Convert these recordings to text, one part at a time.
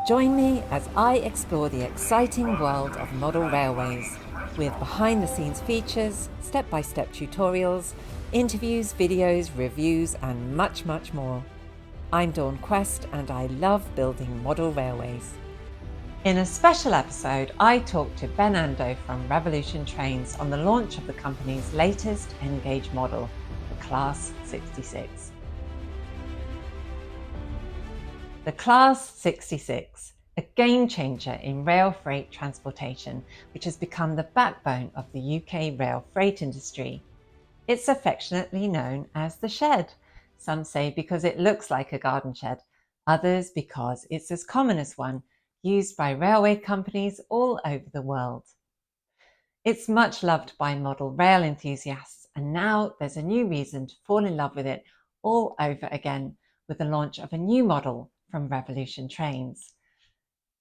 Join me as I explore the exciting world of model railways with behind-the-scenes features, step-by-step tutorials, interviews, videos, reviews and much, much more. I'm Dawn Quest and I love building model railways. In a special episode, I talked to Ben Ando from Revolution Trains on the launch of the company's latest N-gauge model, the Class 66. The Class 66, a game changer in rail freight transportation, which has become the backbone of the UK rail freight industry. It's affectionately known as the shed. Some say because it looks like a garden shed, others because it's as common as one, used by railway companies all over the world. It's much loved by model rail enthusiasts, and now there's a new reason to fall in love with it all over again with the launch of a new model from Revolution Trains.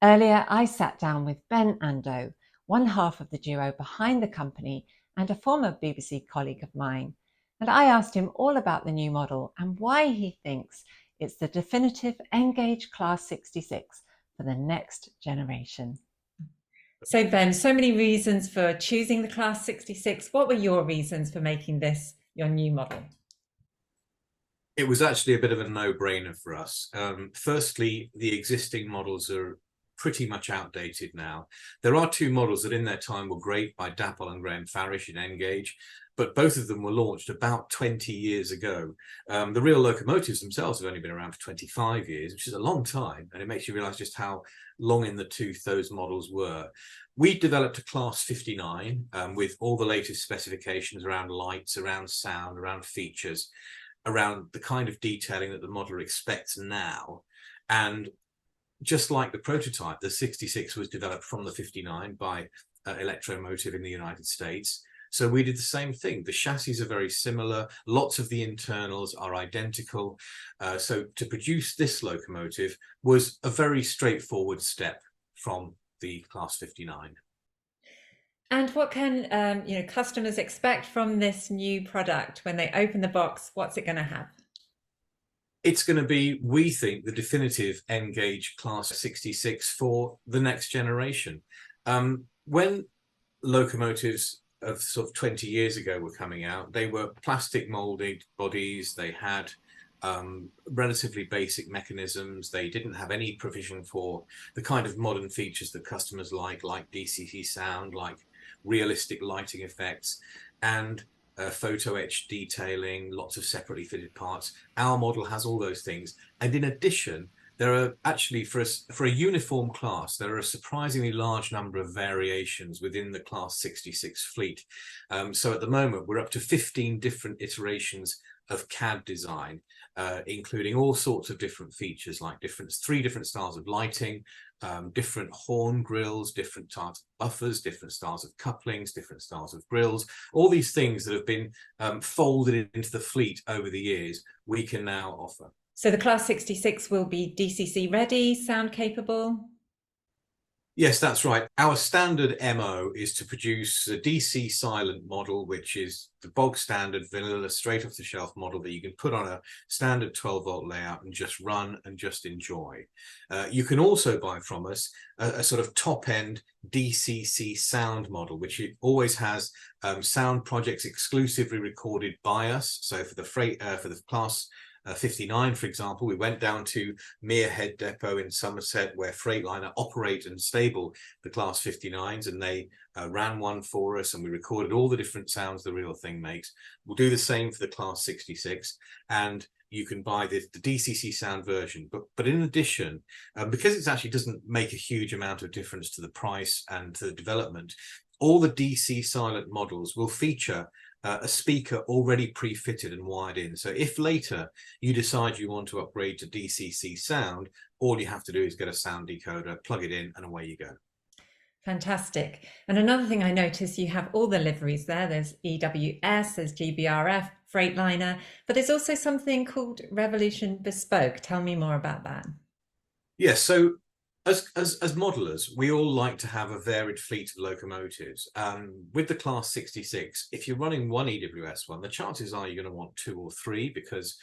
Earlier, I sat down with Ben Ando, one half of the duo behind the company and a former BBC colleague of mine, and I asked him all about the new model and why he thinks it's the definitive N-gauge Class 66 for the next generation. So Ben, so many reasons for choosing the Class 66. What were your reasons for making this your new model? It was actually a bit of a no-brainer for us. Firstly, the existing models are pretty much outdated now. There are two models that in their time were great by Dapple and Graham Farish in N-gauge, but both of them were launched about 20 years ago. The real locomotives themselves have only been around for 25 years, which is a long time, and it makes you realize just how long in the tooth those models were. We developed a Class 59 with all the latest specifications around lights, around sound, around features, around the kind of detailing that the modeler expects now. And just like the prototype, the 66 was developed from the 59 by Locomotive in the United States. So we did the same thing. The chassis are very similar. Lots of the internals are identical. So to produce this locomotive was a very straightforward step from the Class 59. And what can customers expect from this new product when they open the box? What's it going to have? It's going to be, we think, the definitive N-gauge Class 66 for the next generation. When locomotives of sort of 20 years ago were coming out, they were plastic molded bodies. They had relatively basic mechanisms. They didn't have any provision for the kind of modern features that customers like DCC sound, like realistic lighting effects, and photo etch detailing, lots of separately fitted parts. Our model has all those things. And in addition, there are actually, for a uniform class, there are a surprisingly large number of variations within the Class 66 fleet. So at the moment, we're up to 15 different iterations of CAD design, including all sorts of different features, like three different styles of lighting, different horn grills, different types of buffers, different styles of couplings, different styles of grills, all these things that have been folded into the fleet over the years, we can now offer. So the Class 66 will be DCC ready, sound capable? Yes, that's right. Our standard MO is to produce a DC silent model, which is the bog standard vanilla straight off the shelf model that you can put on a standard 12-volt layout and just run and just enjoy. You can also buy from us a sort of top end DCC sound model, which it always has sound projects exclusively recorded by us. So for the Class 59, for example, we went down to Merehead Depot in Somerset, where Freightliner operate and stable the Class 59s, and they ran one for us, and we recorded all the different sounds the real thing makes. We'll do the same for the Class 66, and you can buy the DCC sound version. But in addition, because it actually doesn't make a huge amount of difference to the price and to the development, all the DC silent models will feature a speaker already pre-fitted and wired in. So if later you decide you want to upgrade to DCC sound, all you have to do is get a sound decoder, plug it in, and away you go. Fantastic. And another thing I noticed, you have all the liveries there. There's EWS, there's GBRF, Freightliner, but there's also something called Revolution Bespoke. Tell me more about that. Yes, so As modelers, we all like to have a varied fleet of locomotives. With the Class 66, if you're running one EWS one, the chances are you're going to want two or three because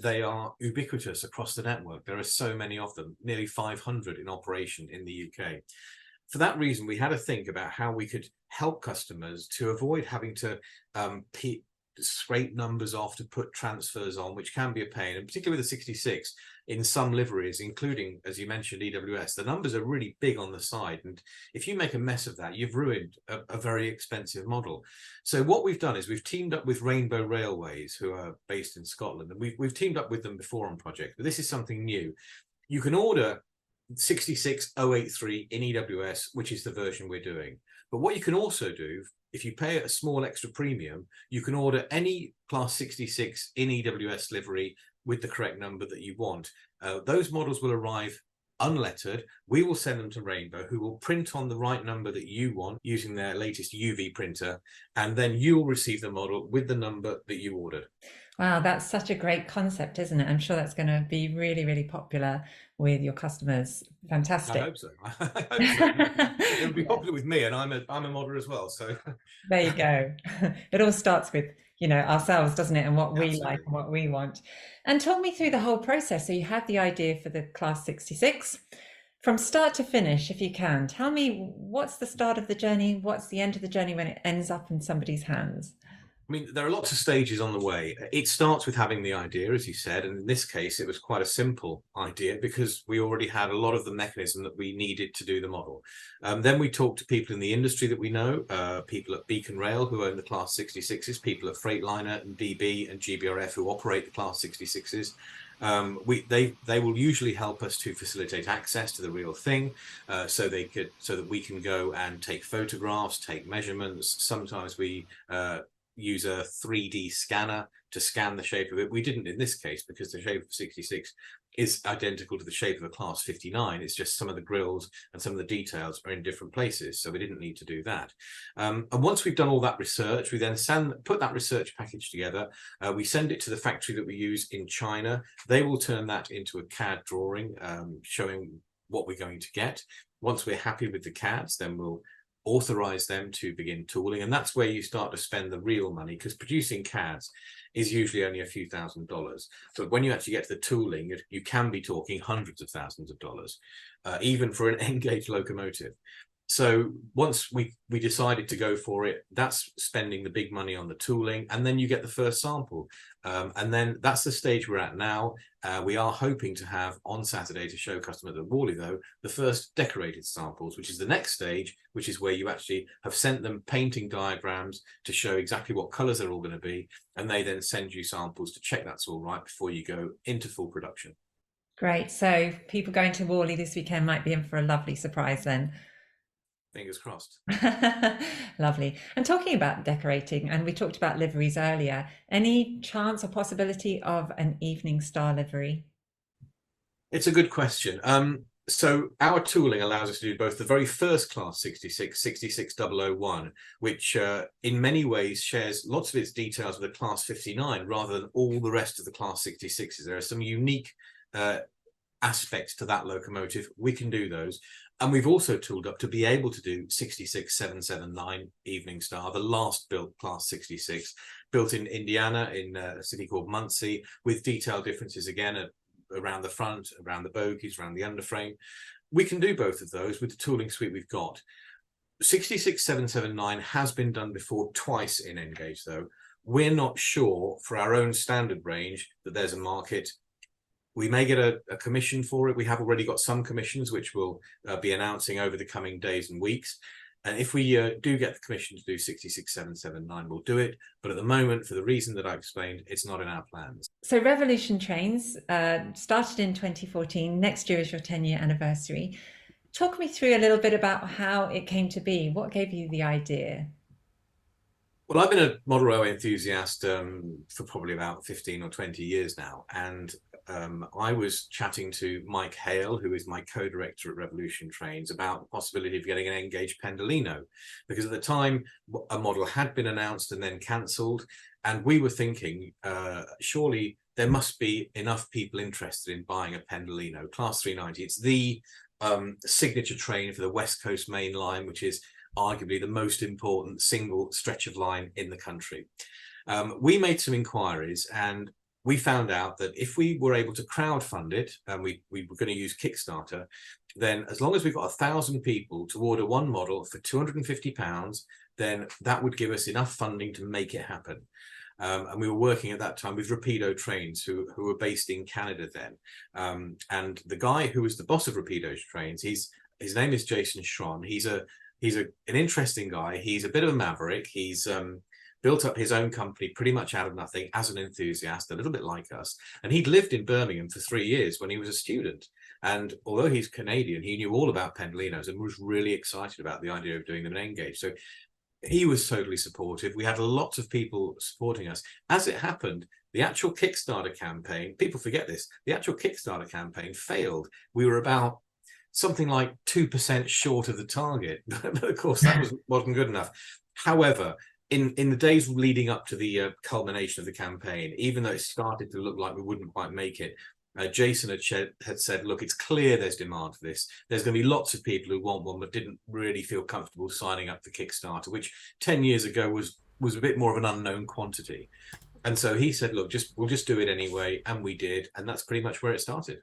they are ubiquitous across the network. There are so many of them, nearly 500 in operation in the UK. For that reason, we had to think about how we could help customers to avoid having to scrape numbers off to put transfers on, which can be a pain, and particularly with the 66 in some liveries, including, as you mentioned, EWS, the numbers are really big on the side, and if you make a mess of that, you've ruined a very expensive model. So what we've done is we've teamed up with Rainbow Railways, who are based in Scotland, and we've teamed up with them before on projects, but this is something new. You can order 66083 in EWS, which is the version we're doing. But what you can also do, if you pay a small extra premium, you can order any Class 66 in EWS livery with the correct number that you want. Those models will arrive unlettered. We will send them to Rainbow, who will print on the right number that you want using their latest UV printer, and then you'll receive the model with the number that you ordered. Wow, that's such a great concept, isn't it? I'm sure that's going to be really, really popular with your customers. I Fantastic. hope so. I hope so. It would be popular with me, and I'm a modeler as well. So There you go. It all starts with, ourselves, doesn't it? And what we like absolutely. and what we want. And talk me through the whole process. So you had the idea for the Class 66 from start to finish, if you can. Tell me what's the start of the journey? What's the end of the journey when it ends up in somebody's hands? I mean, there are lots of stages on the way. It starts with having the idea, as you said, and in this case, it was quite a simple idea because we already had a lot of the mechanism that we needed to do the model. Then we talked to people in the industry that we know, people at Beacon Rail who own the Class 66s, people at Freightliner and DB and GBRF who operate the Class 66s. They will usually help us to facilitate access to the real thing, so that we can go and take photographs, take measurements. Sometimes we use a 3D scanner to scan the shape of it. We didn't in this case because the shape of 66 is identical to the shape of a Class 59. It's just some of the grills and some of the details are in different places, so we didn't need to do that. And once we've done all that research, we then put that research package together. We send it to the factory that we use in China. They will turn that into a CAD drawing showing what we're going to get. Once we're happy with the CADs, then we'll authorize them to begin tooling, and that's where you start to spend the real money, because producing CADs is usually only a few $1,000s, but when you actually get to the tooling, you can be talking hundreds of thousands of dollars, even for an N-gauge locomotive. So once we decided to go for it, that's spending the big money on the tooling, and then you get the first sample. And then that's the stage we're at now. We are hoping to have on Saturday to show customers at Worley, though, the first decorated samples, which is the next stage, which is where you actually have sent them painting diagrams to show exactly what colors they're all going to be. And they then send you samples to check that's all right before you go into full production. Great. So people going to Worley this weekend might be in for a lovely surprise then. Fingers crossed. Lovely. And talking about decorating, and we talked about liveries earlier, any chance or possibility of an evening star livery? It's a good question. So our tooling allows us to do both the very first Class 66, 66001, which in many ways shares lots of its details with the Class 59 rather than all the rest of the Class 66s. There are some unique aspects to that locomotive. We can do those. And we've also tooled up to be able to do 66779 Evening Star, the last built Class 66, built in Indiana in a city called Muncie, with detailed differences again around the front, around the bogies, around the underframe. We can do both of those with the tooling suite we've got. 66779 has been done before twice in N-gauge, though. We're not sure for our own standard range that there's a market. We may get a commission for it. We have already got some commissions, which we'll be announcing over the coming days and weeks. And if we do get the commission to do 66779, we'll do it. But at the moment, for the reason that I explained, it's not in our plans. So Revolution Trains started in 2014. Next year is your 10-year anniversary. Talk me through a little bit about how it came to be. What gave you the idea? Well, I've been a model railway enthusiast for probably about 15 or 20 years now. And I was chatting to Mike Hale, who is my co-director at Revolution Trains, about the possibility of getting an N-gauge Pendolino, because at the time a model had been announced and then cancelled, and we were thinking surely there must be enough people interested in buying a Pendolino Class 390. It's the signature train for the West Coast Main Line, which is arguably the most important single stretch of line in the country. We made some inquiries, and we found out that if we were able to crowdfund it, and we were going to use Kickstarter, then as long as we've got 1,000 people to order one model for £250, then that would give us enough funding to make it happen. And we were working at that time with Rapido Trains, who were based in Canada then. And the guy who was the boss of Rapido Trains, his name is Jason Schron. He's an interesting guy. He's a bit of a maverick. He's built up his own company pretty much out of nothing as an enthusiast, a little bit like us. And he'd lived in Birmingham for 3 years when he was a student. And although he's Canadian, he knew all about Pendolinos and was really excited about the idea of doing them in Engage. So he was totally supportive. We had lots of people supporting us. As it happened, the actual Kickstarter campaign, people forget this, the actual Kickstarter campaign failed. We were about something like 2% short of the target. But of course, that wasn't good enough. However, in the days leading up to the culmination of the campaign, even though it started to look like we wouldn't quite make it, Jason had said, look, it's clear there's demand for this. There's going to be lots of people who want one but didn't really feel comfortable signing up for Kickstarter, which 10 years ago was a bit more of an unknown quantity. And so he said, look, we'll just do it anyway. And we did. And that's pretty much where it started.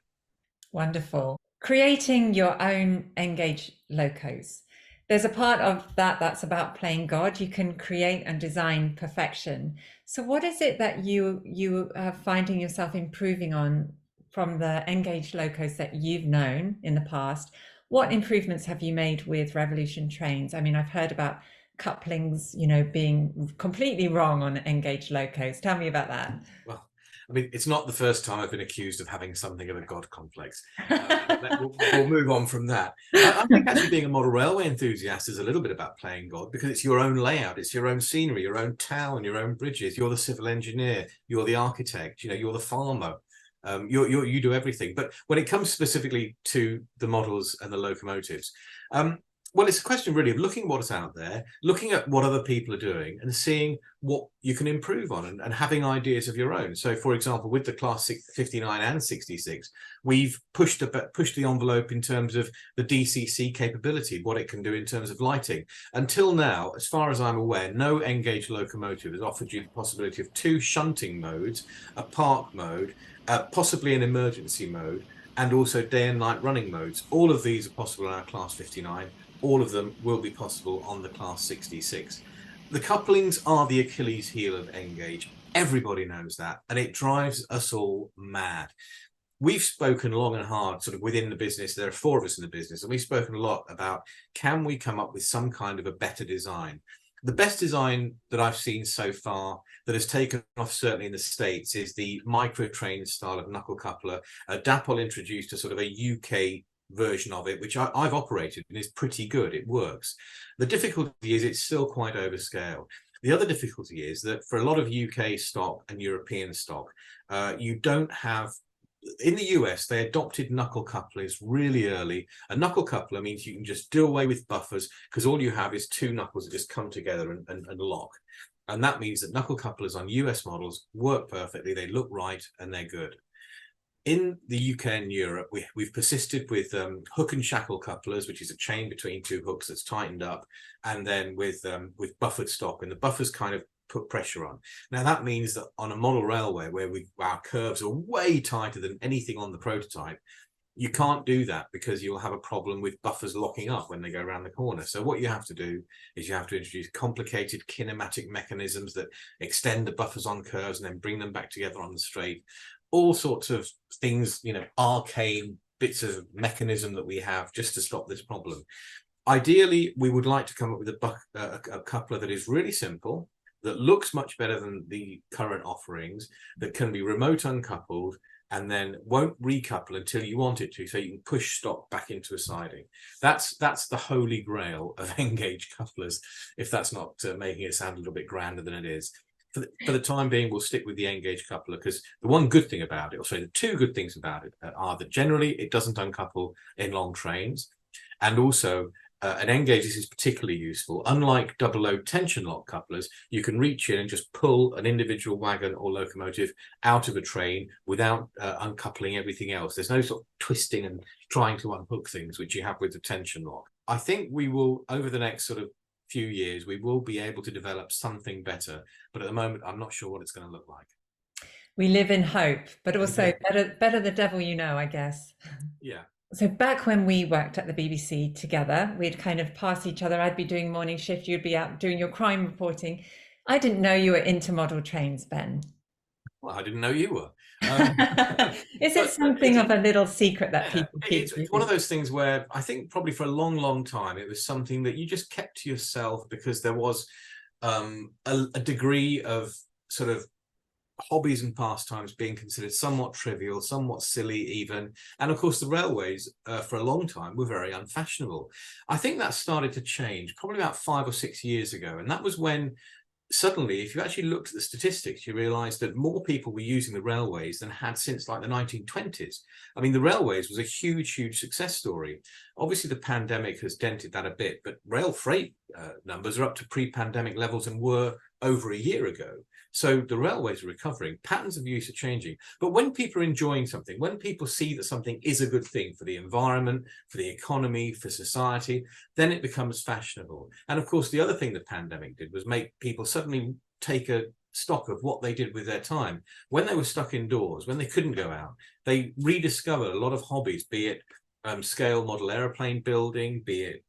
Wonderful. Creating your own Engage locos. There's a part of that that's about playing God. You can create and design perfection. So what is it that you are finding yourself improving on from the Engage locos that you've known in the past? What improvements have you made with Revolution trains? I mean, I've heard about couplings, being completely wrong on Engage locos. Tell me about that. Well, I mean, it's not the first time I've been accused of having something of a God complex. We'll move on from that. I think actually being a model railway enthusiast is a little bit about playing God, because it's your own layout, it's your own scenery, your own town, your own bridges. You're the civil engineer, you're the architect, you're the farmer. You do everything. But when it comes specifically to the models and the locomotives, well, it's a question really of looking at what's out there, looking at what other people are doing and seeing what you can improve on, and having ideas of your own. So, for example, with the Class 59 and 66, we've pushed the envelope in terms of the DCC capability, what it can do in terms of lighting. Until now, as far as I'm aware, no Engage locomotive has offered you the possibility of 2 shunting modes, a park mode, possibly an emergency mode, and also day and night running modes. All of these are possible in our Class 59. All of them will be possible on the Class 66. The couplings are the Achilles heel of Engage. Everybody knows that, and it drives us all mad. We've spoken long and hard sort of within the business. There are 4 of us in the business, and we've spoken a lot about, can we come up with some kind of a better design? The best design that I've seen so far that has taken off, certainly in the States, is the micro train style of knuckle coupler. Dapol introduced a sort of a UK version of it, which I've operated and is pretty good. It works. The difficulty is it's still quite overscale. The other difficulty is that for a lot of UK stock and European stock, you don't have, in the US, they adopted knuckle couplers really early. A knuckle coupler means you can just do away with buffers, because all you have is 2 knuckles that just come together and lock. And that means that knuckle couplers on US models work perfectly. They look right and they're good. In the UK and Europe, we've persisted with hook and shackle couplers, which is a chain between 2 hooks that's tightened up, and then with buffered stock, and the buffers kind of put pressure on. Now that means that on a model railway where our curves are way tighter than anything on the prototype, you can't do that, because you'll have a problem with buffers locking up when they go around the corner. So what you have to do is you have to introduce complicated kinematic mechanisms that extend the buffers on curves and then bring them back together on the straight. All sorts of things, arcane bits of mechanism that we have just to stop this problem. Ideally, we would like to come up with a coupler that is really simple, that looks much better than the current offerings, that can be remote uncoupled, and then won't recouple until you want it to, so you can push stock back into a siding. That's the holy grail of Engage couplers, if that's not making it sound a little bit grander than it is. For the time being, we'll stick with the Engage coupler, because the one good thing about it, or sorry, the 2 good things about it, are that generally it doesn't uncouple in long trains, and also an Engage, this is particularly useful. Unlike double O tension lock couplers, you can reach in and just pull an individual wagon or locomotive out of a train without uncoupling everything else. There's no sort of twisting and trying to unhook things, which you have with the tension lock. I think we will, over the next sort of few years, we will be able to develop something better. But at the moment, I'm not sure what it's going to look like. We live in hope, but also Yeah. better the devil you know, I guess. Yeah. So back when we worked at the BBC together, we'd kind of pass each other. I'd be doing morning shift, you'd be out doing your crime reporting. I didn't know you were into model trains, Ben. Well, I didn't know you were. Is it But something of a little secret that yeah, people keep? it's one of those things where I think probably for a long, long time, it was something that you just kept to yourself because there was a degree of sort of hobbies and pastimes being considered somewhat trivial, somewhat silly even. And of course, the railways for a long time were very unfashionable. I think that started to change probably about 5 or 6 years ago. And that was when suddenly, if you actually looked at the statistics, you realized that more people were using the railways than had since like the 1920s. I mean, the railways was a huge, huge success story. Obviously, the pandemic has dented that a bit, but rail freight numbers are up to pre-pandemic levels and were over a year ago. So the railways are recovering, patterns of use are changing. But when people are enjoying something, when people see that something is a good thing for the environment, for the economy, for society, then it becomes fashionable. And of course, the other thing the pandemic did was make people suddenly take a stock of what they did with their time. When they were stuck indoors, when they couldn't go out, they rediscovered a lot of hobbies, be it scale model airplane building, be it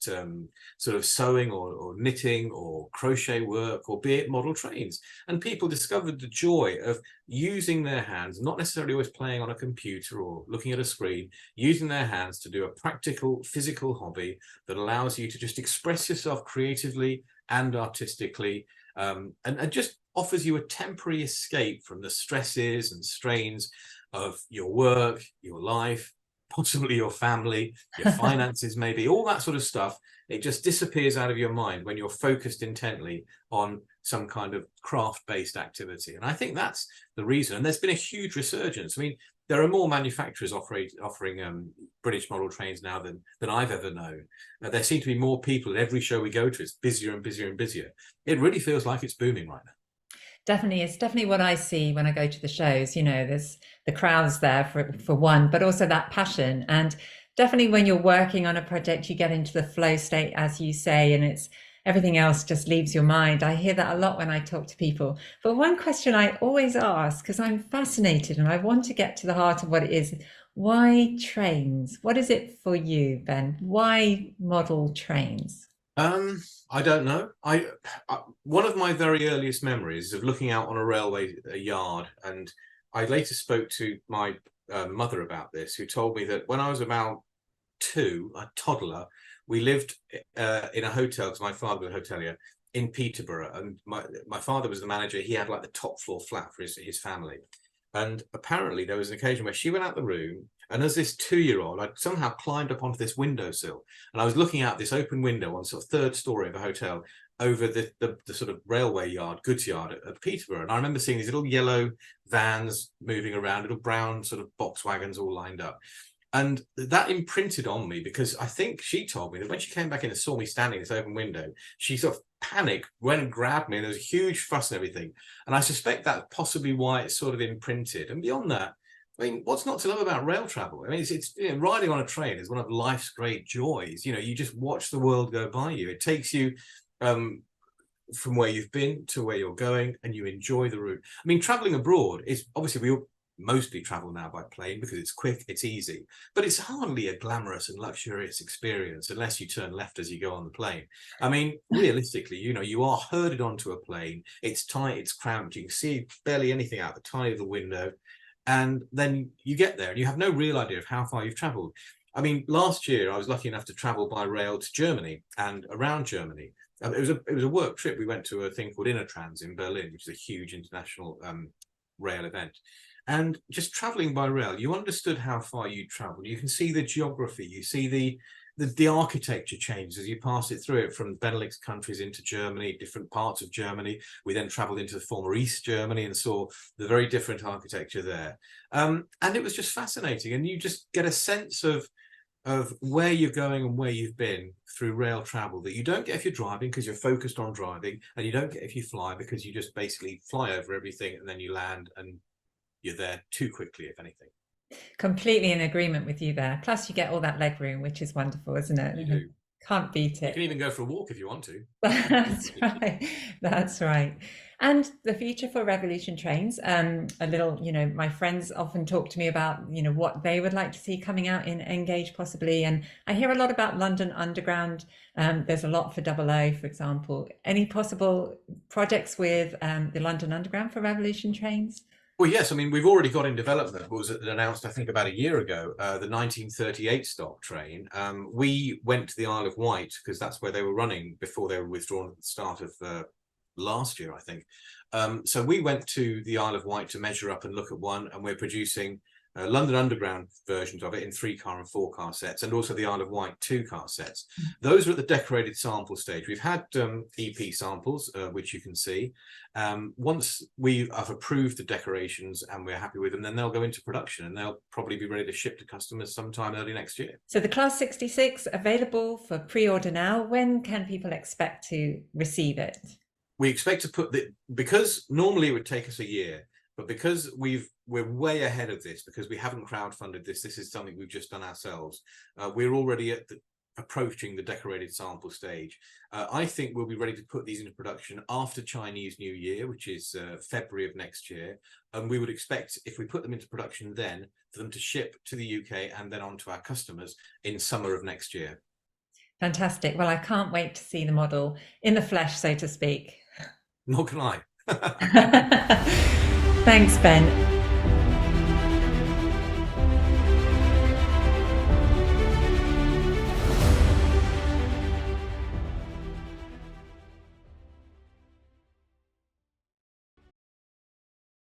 sort of sewing or knitting or crochet work, or be it model trains. And people discovered the joy of using their hands, not necessarily always playing on a computer or looking at a screen, using their hands to do a practical, physical hobby that allows you to just express yourself creatively and artistically, and just offers you a temporary escape from the stresses and strains of your work, your life, possibly your family, your finances, maybe all that sort of stuff. It just disappears out of your mind when you're focused intently on some kind of craft-based activity. And I think that's the reason. And there's been a huge resurgence. I mean, there are more manufacturers offering British model trains now than I've ever known. There seem to be more people at every show we go to. It's busier and busier and busier. It really feels like it's booming right now. Definitely, it's definitely what I see when I go to the shows. You know, there's the crowds there for one, but also that passion. And definitely when you're working on a project, you get into the flow state, as you say, and it's everything else just leaves your mind. I hear that a lot when I talk to people. But one question I always ask, because I'm fascinated and I want to get to the heart of what it is, why trains? What is it for you, Ben? Why model trains? I don't know. One of my very earliest memories is of looking out on a railway yard, and I later spoke to my mother about this, who told me that when I was about 2, a toddler, we lived in a hotel because my father was a hotelier in Peterborough, and my father was the manager. He had like the top floor flat for his family, and apparently there was an occasion where she went out the room. And as this 2-year-old, I somehow climbed up onto this windowsill, and I was looking out this open window on sort of 3rd story of a hotel over the sort of railway yard, goods yard at Peterborough. And I remember seeing these little yellow vans moving around, little brown sort of box wagons all lined up. And that imprinted on me, because I think she told me that when she came back in and saw me standing in this open window, she sort of panicked, went and grabbed me, and there was a huge fuss and everything. And I suspect that's possibly why it's sort of imprinted. And beyond that, I mean, what's not to love about rail travel? I mean, it's you know, riding on a train is one of life's great joys. You know, you just watch the world go by you. It takes you from where you've been to where you're going, and you enjoy the route. I mean, traveling abroad is obviously, we all mostly travel now by plane because it's quick, it's easy, but it's hardly a glamorous and luxurious experience unless you turn left as you go on the plane. I mean, realistically, you know, you are herded onto a plane. It's tight, it's cramped. You can see barely anything out the tiny of the window. And then you get there and you have no real idea of how far you've traveled. I mean, last year I was lucky enough to travel by rail to Germany and around Germany. It was a work trip. We went to a thing called Innertrans in Berlin, which is a huge international rail event. And just traveling by rail, you understood how far you traveled. You can see the geography, you see the architecture changes as you pass it through it, from Benelux countries into Germany, different parts of Germany. We then traveled into the former East Germany and saw the very different architecture there. And it was just fascinating. And you just get a sense of where you're going and where you've been through rail travel that you don't get if you're driving, because you're focused on driving, and you don't get if you fly, because you just basically fly over everything and then you land and you're there too quickly, if anything. Completely in agreement with you there. Plus, you get all that leg room, which is wonderful, isn't You it? do. Can't beat You can it. even go for a walk if you want to. That's right. That's right. And the future for Revolution trains, a little, my friends often talk to me about, what they would like to see coming out in Engage possibly. And I hear a lot about London Underground. There's a lot for Double O, for example. Any possible projects with the London Underground for Revolution trains? Well, yes, I mean, we've already got in development, what was announced, I think, about a year ago, the 1938 stock train. We went to the Isle of Wight because that's where they were running before they were withdrawn at the start of last year, I think. So we went to the Isle of Wight to measure up and look at one, and we're producing London Underground versions of it in 3-car and 4-car sets, and also the Isle of Wight 2-car sets. Those are at the decorated sample stage. We've had EP samples, which you can see. Once we have approved the decorations and we're happy with them, then they'll go into production and they'll probably be ready to ship to customers sometime early next year. So the Class 66 available for pre-order now. When can people expect to receive it? We expect to put because normally it would take us a year, but because we're way ahead of this, because we haven't crowdfunded this is something we've just done ourselves. We're already approaching the decorated sample stage. I think we'll be ready to put these into production after Chinese New Year, which is February of next year. And we would expect, if we put them into production then, for them to ship to the UK and then on to our customers in summer of next year. Fantastic. Well, I can't wait to see the model in the flesh, so to speak. Nor can I. Thanks, Ben.